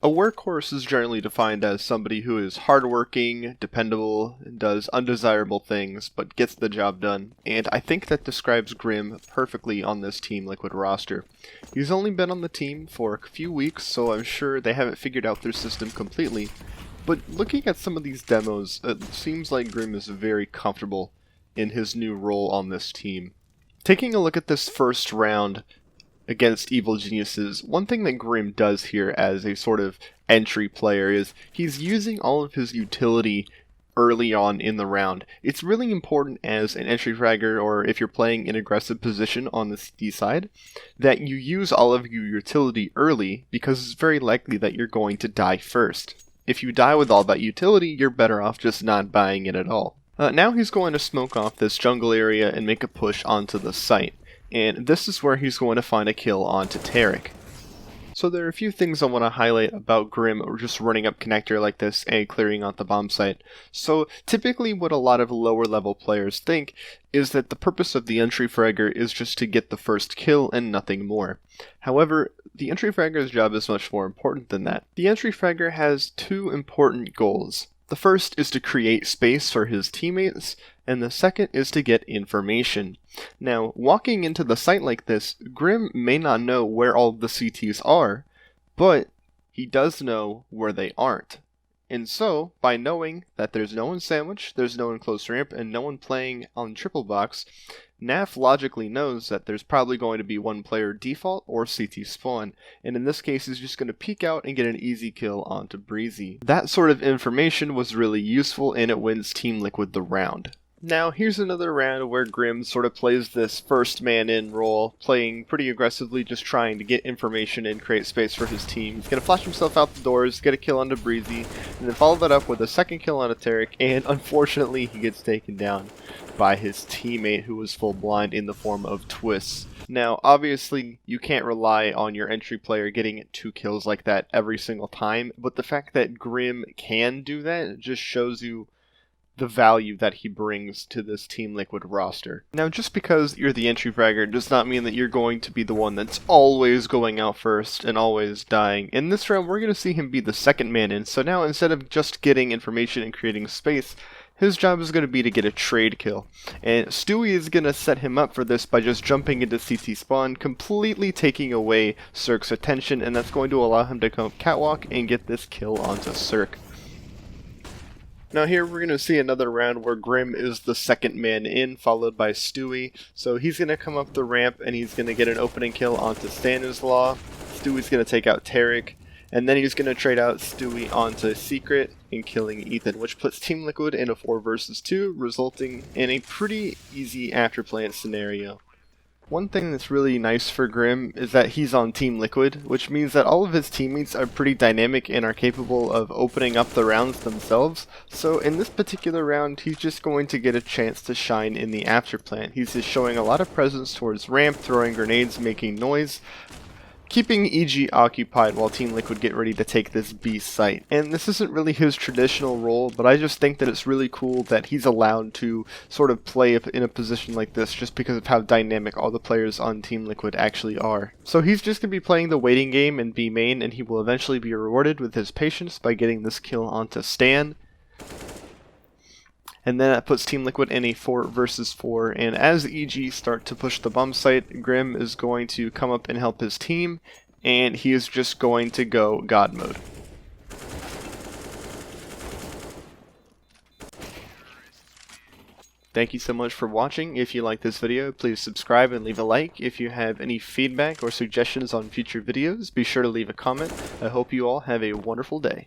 A workhorse is generally defined as somebody who is hardworking, dependable, and does undesirable things, but gets the job done. And I think that describes Grim perfectly on this Team Liquid roster. He's only been on the team for a few weeks, so I'm sure they haven't figured out their system completely. But looking at some of these demos, it seems like Grim is very comfortable in his new role on this team. Taking a look at this first round against Evil Geniuses, one thing that Grim does here as a sort of entry player is he's using all of his utility early on in the round. It's really important as an entry fragger, or if you're playing in aggressive position on the CD side, that you use all of your utility early, because it's very likely that you're going to die first. If you die with all that utility, you're better off just not buying it at all. Now he's going to smoke off this jungle area and make a push onto the site. And this is where he's going to find a kill onto Tarek. So there are a few things I want to highlight about Grim just running up connector like this and clearing out the bomb site. So typically what a lot of lower level players think is that the purpose of the entry fragger is just to get the first kill and nothing more. However, the entry fragger's job is much more important than that. The entry fragger has two important goals. The first is to create space for his teammates, and the second is to get information. Now, walking into the site like this, Grim may not know where all the CTs are, but he does know where they aren't. And so, by knowing that there's no one sandwich, there's no one close ramp, and no one playing on triple box, NAF logically knows that there's probably going to be one player default or CT spawn, and in this case he's just going to peek out and get an easy kill onto Breezy. That sort of information was really useful, and it wins Team Liquid the round. Now here's another round where Grim sort of plays this first man in role, playing pretty aggressively, just trying to get information and create space for his team. He's going to flash himself out the doors, get a kill onto Breezy, and then follow that up with a second kill onto Tarek, and unfortunately he gets taken down by his teammate who was full blind in the form of Twists. Now obviously you can't rely on your entry player getting 2 kills like that every single time, but the fact that Grim can do that just shows you the value that he brings to this Team Liquid roster. Now just because you're the entry fragger does not mean that you're going to be the one that's always going out first and always dying. In this round we're going to see him be the second man in, so now instead of just getting information and creating space, his job is going to be to get a trade kill. And Stewie is going to set him up for this by just jumping into CT spawn, completely taking away Cirque's attention, and that's going to allow him to come up catwalk and get this kill onto Cirque. Now here we're going to see another round where Grim is the second man in, followed by Stewie. So he's going to come up the ramp and he's going to get an opening kill onto Stanislaw. Stewie's going to take out Tarek. And then he's going to trade out Stewie onto Secret and killing Ethan, which puts Team Liquid in a 4 versus 2, resulting in a pretty easy afterplant scenario. One thing that's really nice for Grim is that he's on Team Liquid, which means that all of his teammates are pretty dynamic and are capable of opening up the rounds themselves. So in this particular round, he's just going to get a chance to shine in the afterplant. He's just showing a lot of presence towards ramp, throwing grenades, making noise, keeping EG occupied while Team Liquid get ready to take this B site. And this isn't really his traditional role, but I just think that it's really cool that he's allowed to sort of play in a position like this just because of how dynamic all the players on Team Liquid actually are. So he's just going to be playing the waiting game in B main, and he will eventually be rewarded with his patience by getting this kill onto Stan. And then that puts Team Liquid in a 4 versus 4, and as EG start to push the bomb site, Grim is going to come up and help his team, and he is just going to go God mode. Thank you so much for watching. If you like this video, please subscribe and leave a like. If you have any feedback or suggestions on future videos, be sure to leave a comment. I hope you all have a wonderful day.